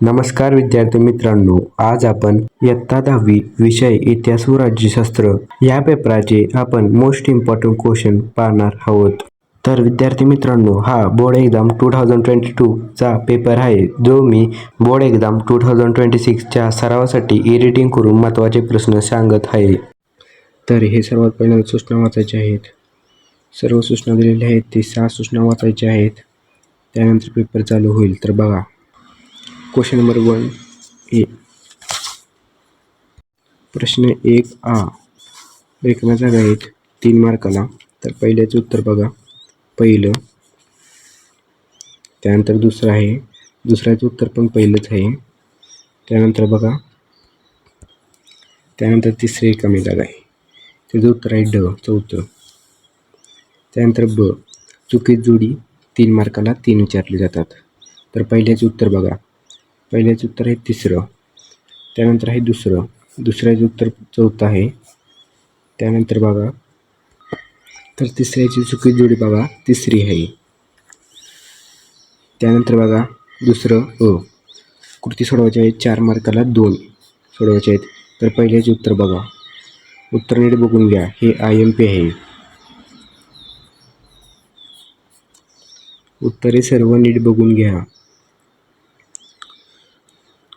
नमस्कार विद्यार्थी मित्रांनो, आज आपण इयत्ता 10वी विषय इतिहास व राज्यशास्त्र या पेपराचे आपण मोस्ट इम्पॉर्टंट क्वेश्चन पाहणार आहोत. तर विद्यार्थी मित्रांनो, हा बोर्ड एक्झाम 2022 चा पेपर आहे, जो मी बोर्ड एक्झाम 2026 च्या सरावासाठी एडिटिंग करून महत्त्वाचे प्रश्न सांगत आहे. तर हे सर्वात पहिल्यांदा सूचना वाचायच्या आहेत. सर्व सूचना दिलेल्या आहेत, ते 6 सूचना वाचायच्या आहेत. त्यानंतर पेपर चालू होईल. तर बघा, क्वेश्चन नंबर 1 ए. प्रश्न 1 आ. रिकाम्या जागा आहेत 3 मार्काला. तर पहिल्याचं उत्तर बघा, पहिलं. त्यानंतर दुसरं आहे, दुसऱ्याचं उत्तर पण पहिलंच आहे. त्यानंतर बघा, त्यानंतर तिसरी रिकामी जागा आहे, त्याचं उत्तर आहे ड, चौथं. त्यानंतर ब. चुकीत जोडी 3 मार्काला 3 विचारले जातात. तर पहिल्याचं उत्तर बघा, पहिल्याचं उत्तर आहे तिसरं. त्यानंतर आहे दुसरं, दुसऱ्याचं उत्तर चौथं आहे. त्यानंतर बघा, तर तिसऱ्याची चुकीत जोडी बघा, तिसरी आहे. त्यानंतर बघा, दुसरं अ. कृती सोडवायची आहे 4 मार्काला 2 सोडवायचे आहेत. तर पहिल्याचे उत्तर बघा, उत्तर नीट बघून घ्या, हे IMP आहे. उत्तरे सर्व नीट बघून घ्या,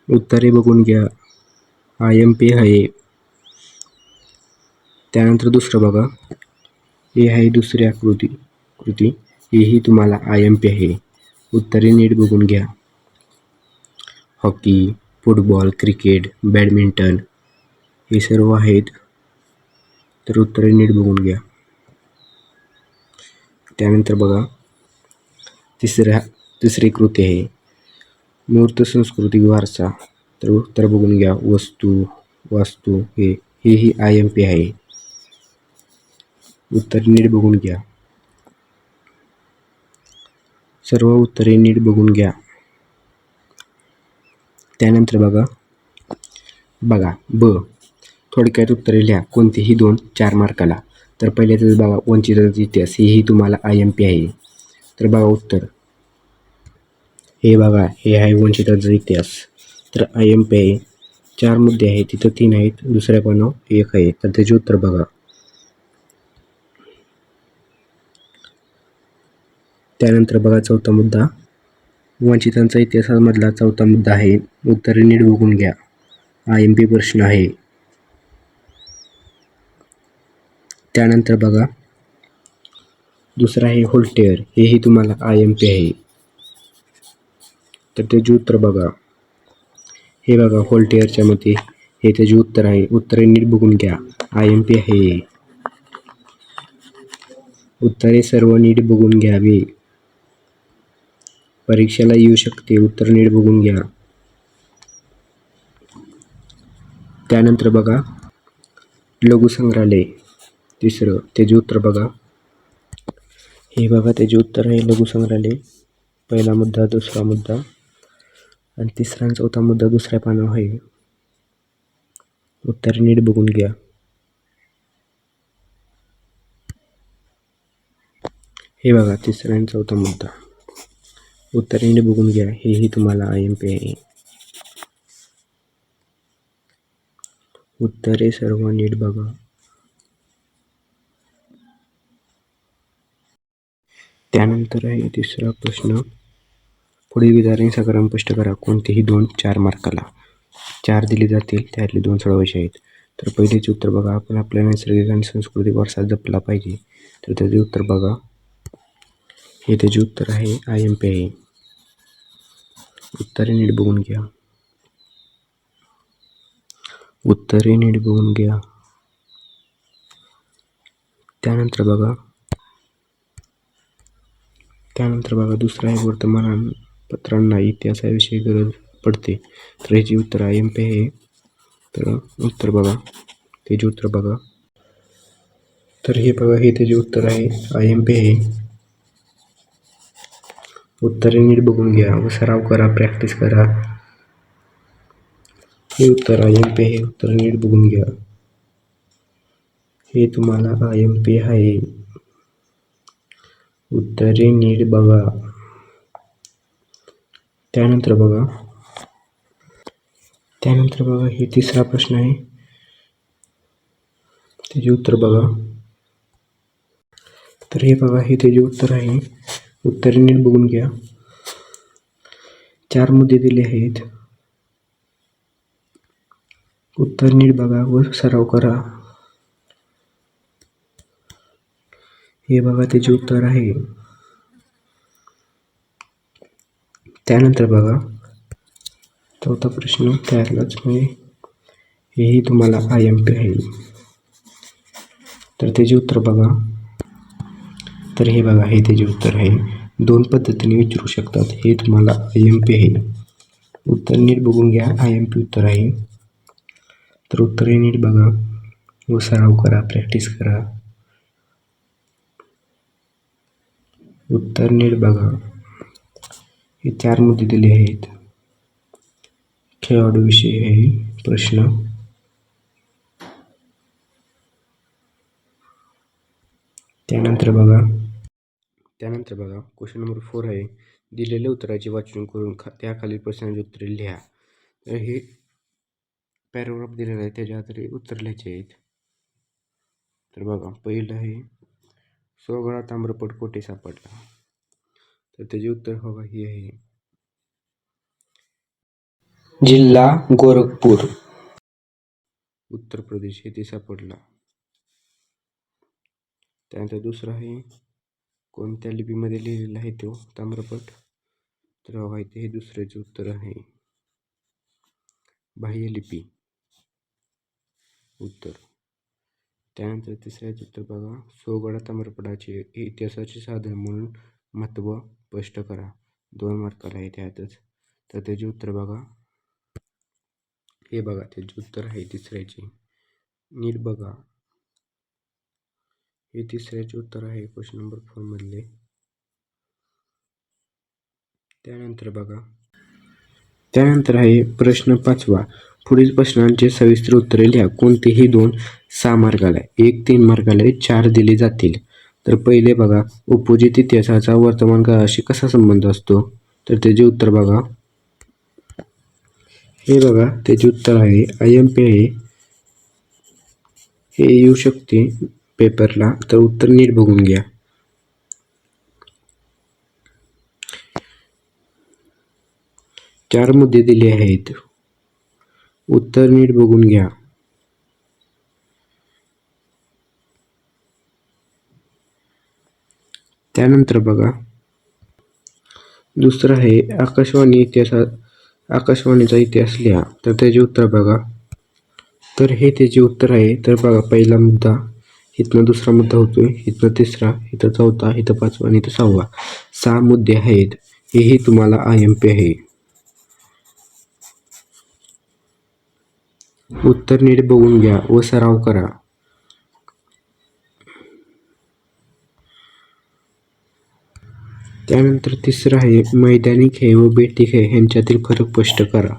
उत्तरे बघून घ्या, IMP आहे. त्यानंतर दुसरं बघा, हे आहे दुसरी कृती, हेही तुम्हाला IMP आहे. उत्तरे नीट बघून घ्या. हॉकी, फुटबॉल, क्रिकेट, बॅडमिंटन हे सर्व आहेत. तर उत्तरे नीट बघून घ्या. त्यानंतर बघा, तिसरी कृती आहे मूर्त सांस्कृतिक वारसा. तर उत्तर बघून घ्या, वस्तू, वास्तू, हेही IMP आहे. उत्तर नीट बघून घ्या, सर्व उत्तरे नीट बघून घ्या. त्यानंतर बघा ब. थोडक्यात उत्तरे लिहा, कोणतेही 2 4 मार्काला. तर पहिल्याचं बघा, वंचितांचा इतिहास, हेही तुम्हाला IMP आहे. तर बघा उत्तर, हे बघा, हे आहे वंचितांचा इतिहास. तर IMP आहे. 4 मुद्दे आहेत, तिथं 3 आहेत, दुसऱ्या पानावर 1 आहे. तर त्याचे उत्तर बघा. त्यानंतर बघा, चौथा मुद्दा, वंचितांचा इतिहासामधला चौथा मुद्दा आहे. उत्तरे नीट बघून घ्या, IMP प्रश्न आहे. त्यानंतर बघा, दुसरं आहे व्होल्टेअर, हेही तुम्हाला IMP आहे. तर त्याचे उत्तर बघा, हे बघा, व्होल्टेअरच्या मते हे त्याचे उत्तर आहे. उत्तरे नीट बघून घ्या, IMP आहे. उत्तरे सर्व नीट बघून घ्यावी, परीक्षेला येऊ शकते. उत्तर नीट बघून घ्या. त्यानंतर बघा, लघुसंग्रहालय, तिसरं, त्याचे उत्तर बघा, हे बघा, त्याचे उत्तर आहे लघुसंग्रहालय. पहिला मुद्दा, दुसरा मुद्दा आणि तिसरा आणि चौथा मुद्दा दुसऱ्या पानावर आहे. उत्तर नीट बघून घ्या. हे बघा, तिसरा आणि चौथा मुद्दा, उत्तर नीट बघून घ्या, हेही तुम्हाला IMP आहे. उत्तरे सर्व नीट बघा. त्यानंतर आहे तिसरा प्रश्न, पुढील विधाने सकारात्मक स्पष्ट करा. कोणतेही 2 4 मार्काला. 4 दिले जातील, त्यातले 2 सोडवायचे आहेत. तर पहिलेचे उत्तर बघा, आपण आपल्या नैसर्गिक आणि सांस्कृतिक वारसा जपला पाहिजे. तर त्याचे उत्तर बघा, हे त्याचे उत्तर आहे, IMP आहे. उत्तरे नीट बघून घ्या, उत्तरे नीट बघून घ्या. त्यानंतर बघा, दुसरा आहे वर्तमानपत्रांना इतिहासाविषयी गरज पडते. तर याचे उत्तर IMP आहे. तर उत्तर बघा, त्याचे उत्तर बघा, तर हे बघा, हे त्याचे उत्तर आहे, IMP आहे. उत्तरे नीट बघून घ्या व सराव करा, प्रॅक्टिस करा. हे उत्तर IMP आहे. उत्तर नीट बघून घ्या, हे तुम्हाला IMP आहे. उत्तरे नीट बघा. त्यानंतर बघा, त्यानंतर बघा हे तिसरा प्रश्न आहे, त्याचे उत्तर बघा. तर हे बघा हे त्याचे उत्तर आहे. उत्तर नीट बघून घ्या. 4 मुद्दे दिले आहेत. उत्तर नीट बघा व सराव करा. हे बघा त्याचे उत्तर आहे. त्यानंतर बघा चौथा प्रश्न त्यालाच म्हणजे हेही तुम्हाला IMP आहे. तर त्याचे उत्तर बघा. तर हे बघा हे त्याचे उत्तर आहे. 2 पद्धतीने विचारू शकतात. हे तुम्हाला IMP आहे. उत्तर नीट बघून घ्या. IMP उत्तर आहे. तर उत्तरही नीट बघा व सराव करा, प्रॅक्टिस करा. उत्तर नीट बघा. हे 4 मुद्दे दिले आहेत. खेळाडूविषयी आहे प्रश्न. त्यानंतर बघा क्वेश्चन नंबर 4 आहे. दिलेल्या उत्तराचे वाचन करून त्याखालील प्रश्नांची उत्तरे लिहा. तर हे पॅराग्राफ दिलेला आहे, त्याच्या आधारे उत्तर लिहायचे आहेत. तर बघा पहिलं आहे, सोगळा ताम्रपट कोठे सापडला. तर त्याचे उत्तर बघा हे आहे, जिल्हा गोरखपूर, उत्तर प्रदेश येथे सापडला. त्यानंतर दुसरा आहे, कोणत्या लिपीमध्ये लिहिलेला आहे तो ताम्रपट. तर बघा इथे हे दुसऱ्याचे उत्तर आहे, बाह्य लिपी, उत्तर. त्यानंतर तिसऱ्याचे उत्तर बघा, सोगळा ताम्रपटाचे इतिहासाचे साधन म्हणून महत्त्व स्पष्ट करा. 2 मार्काला आहे त्यातच. तर त्याचे उत्तर बघा. हे बघा त्याचे उत्तर आहे तिसऱ्याचे. नीट बघा. हे तिसऱ्याचे उत्तर आहे क्वेश्चन नंबर 4 मधले. त्यानंतर आहे प्रश्न 5वा. पुढील प्रश्नांचे सविस्तर उत्तरे लिहा. कोणतेही 2 6 मार्काला आहे, 1 3 मार्काला आहे, 4 दिले जातील. तर पहिले बघा, उपयोजित इतिहासाचा वर्तमान काळाशी कसा संबंध असतो. तर त्याचे उत्तर बघा. हे बघा त्याचे उत्तर आहे IMP आहे. हे येऊ शकते पेपरला. तर उत्तर नीट बघून घ्या. चार मुद्दे दिले आहेत. उत्तर नीट बघून घ्या. त्यानंतर बघा दुसरं आहे, आकाशवाणीचा इतिहास लिहा. तर त्याचे उत्तर बघा. तर हे त्याचे उत्तर आहे. तर बघा पहिला मुद्दा, इथनं दुसरा मुद्दा होतोय, इथनं तिसरा, इथं चौथा, इथं पाचवा आणि इथं 6वा. 6 मुद्दे आहेत. हेही तुम्हाला IMP आहे. उत्तर नीट बघून घ्या व सराव करा. त्यानंतर तिसरं आहे, मैदानी खेळ व बेटी खेळ ह्यांच्यातील फरक स्पष्ट करा.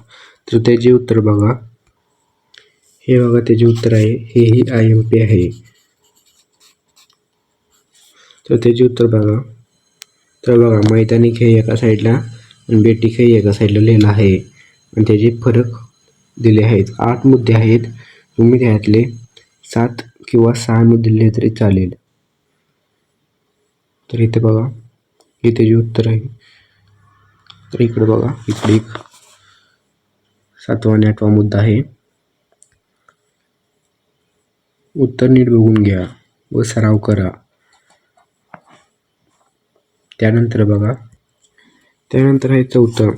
तर त्याचे उत्तर बघा. हे बघा त्याचे उत्तर आहे. हेही IMP आहे. तर त्याचे उत्तर बघा. तर बघा मैदानी खेळ एका साईडला आणि बेटी खेळ एका साईडला लिहिला आहे आणि त्याचे फरक दिले आहेत. 8 मुद्दे आहेत. तुम्ही त्यातले 7 किंवा 6 मुद्दे लिहिले तरी चालेल. तर इथे बघा हे त्याचे उत्तर आहे. तर इकडे बघा, इकडे एक 7वा आणि 8वा मुद्दा आहे. उत्तर नीट बघून घ्या व सराव करा. त्यानंतर बघा, त्यानंतर आहे 4थं,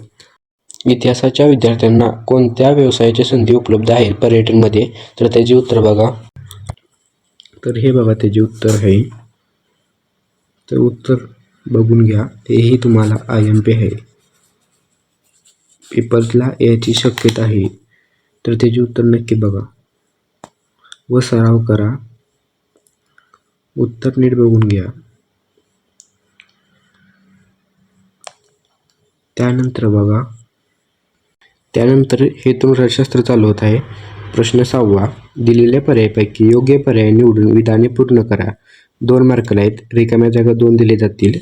इतिहासाच्या विद्यार्थ्यांना कोणत्या व्यवसायाची संधी उपलब्ध आहेत पर्यटनमध्ये. तर त्याचे उत्तर बघा. तर हे बघा त्याचे उत्तर आहे. तर उत्तर बघून घ्या. हेही तुम्हाला IMP आहे. पेपरला याची शक्यता आहे. तर त्याचे उत्तर नक्की बघा व सराव करा. उत्तर नीट बघून घ्या. त्यानंतर बघा, त्यानंतर हेतू राज्यशास्त्र चालू होत आहे. प्रश्न 6वा, दिलेल्या पर्यायापैकी योग्य पर्याय निवडून विधाने पूर्ण करा. 2 मार्काला आहेत. रिकाम्या जागा 2 दिले जातील.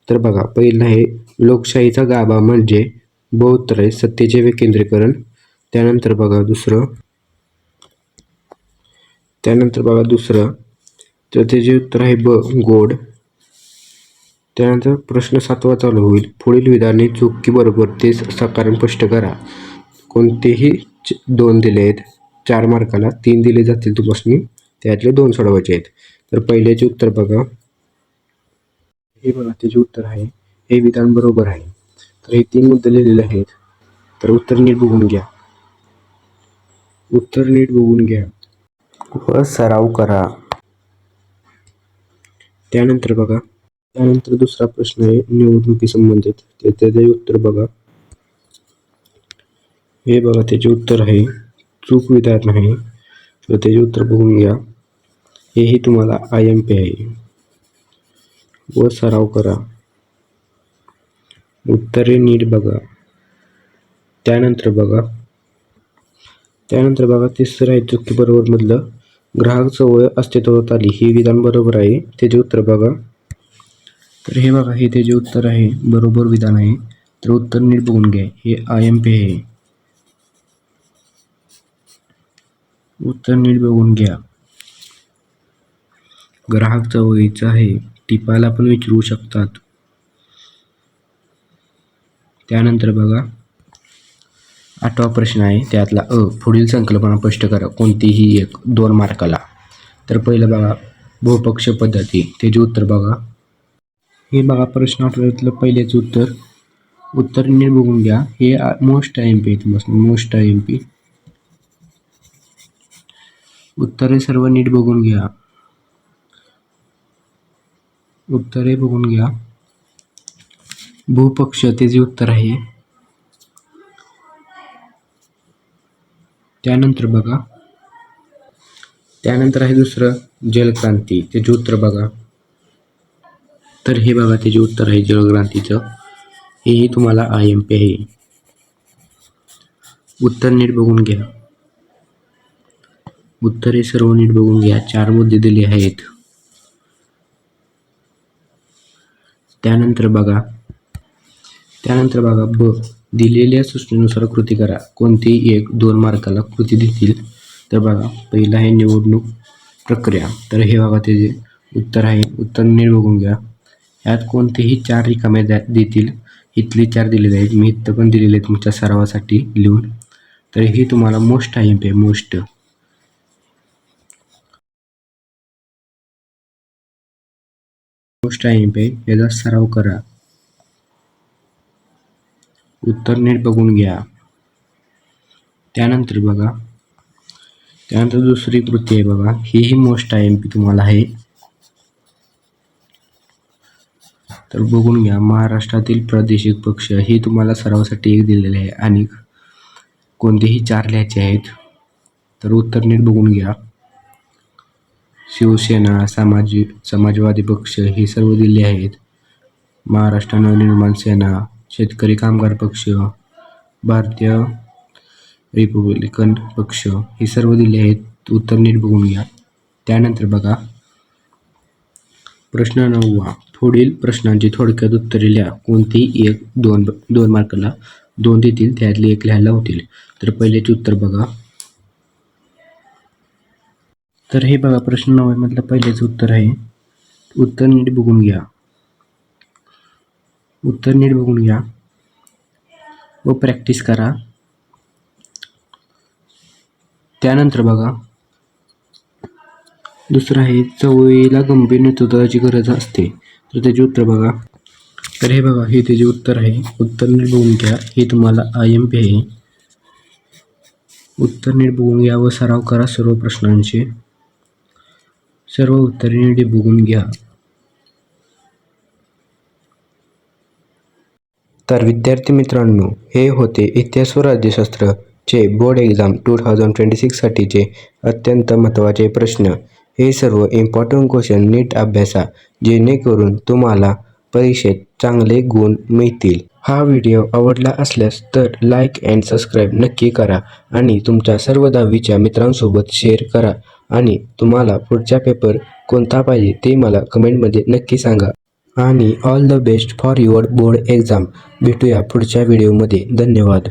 तर बघा पहिलं आहे, लोकशाहीचा गाभा म्हणजे बहुत्तर आहे, सत्तेचे विकेंद्रीकरण. त्यानंतर बघा दुसरं तर त्याचे उत्तर आहे ब गोड. त्यानंतर प्रश्न 7वा चालू होईल. पुढील विधाने चूक की बरोबर ते साकारण स्पष्ट करा. कोणतेही 2 दिले आहेत 4 मार्काला, 3 दिले जातील तुम्हाला, त्यातले 2 सोडवायचे आहेत. तर पहिल्याचे उत्तर बघा, हे बघा त्याचे उत्तर आहे हे विधान बरोबर आहे. तर हे 3 मुद्दे लिहिलेले आहेत. तर उत्तर नीट बघून घ्या व सराव करा. त्यानंतर दुसरा प्रश्न आहे निवडणुकी संबंधित. त्याचे उत्तर बघा, हे बघा त्याचे उत्तर आहे चूक विधान आहे. तर त्याचे उत्तर बघून घ्या. हेही तुम्हाला IMP आहे व सराव करा. उत्तरे नीट बघा. त्यानंतर बघा तिसरं आहे चुकी बरोबर मधलं ग्राहक चळवळ अस्तित्वात आली हे विधान बरोबर आहे. त्याचे उत्तर बघा. तर हे बघा हे त्याचे उत्तर आहे बरोबर विधान आहे. तर उत्तर नीट बघून घ्या. हे IMP आहे. उत्तर नीट बघून घ्या. ग्राहक चळवळीचं आहे. टिपाला पण विचारू शकतात. त्यानंतर बघा 8वा प्रश्न आहे. त्यातला पुढील संकल्पना स्पष्ट करा. कोणतीही एक 2 मार्काला. तर पहिलं बघा बहुपक्ष पद्धती. त्याचे उत्तर बघा. हे बघा प्रश्न 8वातलं पहिलेच उत्तर नीट बघून घ्या. हे मोस्ट IMP आहे तुम्हाला, मोस्ट IMP. उत्तरे सर्व नीट बघून घ्या. उत्तरे बघून घ्या. बहुपक्ष त्याचे उत्तर आहे. त्यानंतर आहे दुसरं जलक्रांती. त्याचे उत्तर बघा. तर हे बघा त्याचे उत्तर आहे जलक्रांतीचं. हेही तुम्हाला IMP आहे. उत्तर नीट बघून घ्या. उत्तरे सर्व नीट बघून घ्या. 4 मुद्दे दिले आहेत. त्यानंतर बघा ब दिलेल्या सूचनेनुसार कृती करा. कोणतीही एक 2 मार्काला कृती देतील. तर बघा पहिला आहे निवडणूक प्रक्रिया. तर हे बघा त्याचे उत्तर आहे. उत्तर नीट बघून घ्या. यात कोणतेही 4 रिकामे देतील. इथले 4 दिलेले आहेत. मी इथं पण दिलेले आहेत तुमच्या सरावासाठी लिहून. तर हे तुम्हाला मोस्ट IMP आहे. मोस्ट IMP आहे. याचा सराव करा. उत्तर नीट बघून घ्या. त्यानंतर दुसरी कृती आहे बघा. ही मोस्ट IMP तुम्हाला आहे. तर बघून घ्या. महाराष्ट्रातील प्रादेशिक पक्ष हे तुम्हाला सरावासाठी एक दिलेले आहे आणि कोणतेही 4 लिहायचे आहेत. तर उत्तर नीट बघून घ्या. शिवसेना, समाजवादी पक्ष हे सर्व दिले आहेत. महाराष्ट्र नवनिर्माण सेना, शेतकरी कामगार पक्ष, भारतीय रिपब्लिकन पक्ष हे सर्व दिले आहेत. उत्तर नीट बघून घ्या. त्यानंतर बघा प्रश्न 9वा. पुढील प्रश्नांची थोडक्यात उत्तरे लिहा. कोणतीही एक 2 मार्काला 2 देतील. त्यातले 1 लिहायला होतील. तर पहिल्याचे उत्तर बघा. तर हे बघा प्रश्न 9 मधलं पहिलेच उत्तर आहे. उत्तर नीट बघून घ्या. व प्रॅक्टिस करा. त्यानंतर बघा दुसरं आहे चळवळीला गंभीर नेतृत्वाची गरज असते. तर त्याचे उत्तर बघा. तर हे बघा हे त्याचे उत्तर आहे. उत्तर नीट बघून घ्या. हे तुम्हाला IMP आहे. उत्तर नीट बघून घ्या व सराव करा सर्व प्रश्नांचे. सर्व उत्तरे नीट बघून घ्या. तर विद्यार्थी मित्रांनो, हे होते इतिहास व राज्यशास्त्र चे बोर्ड एक्झाम 2026 साठीचे अत्यंत महत्त्वाचे प्रश्न. हे सर्व इम्पॉर्टंट क्वेश्चन नीट अभ्यासा, जेणेकरून तुम्हाला परीक्षेत चांगले गुण मिळतील. हा व्हिडिओ आवडला असल्यास तर लाईक अँड सबस्क्राईब नक्की करा आणि तुमच्या सर्व 10वीच्या मित्रांसोबत शेअर करा. आणि तुम्हाला पुढचा पेपर कोणता पाहिजे ते मला कमेंटमध्ये नक्की सांगा. आणि all the best for your board exam. भेटूया पुढच्या व्हिडिओमध्ये. धन्यवाद.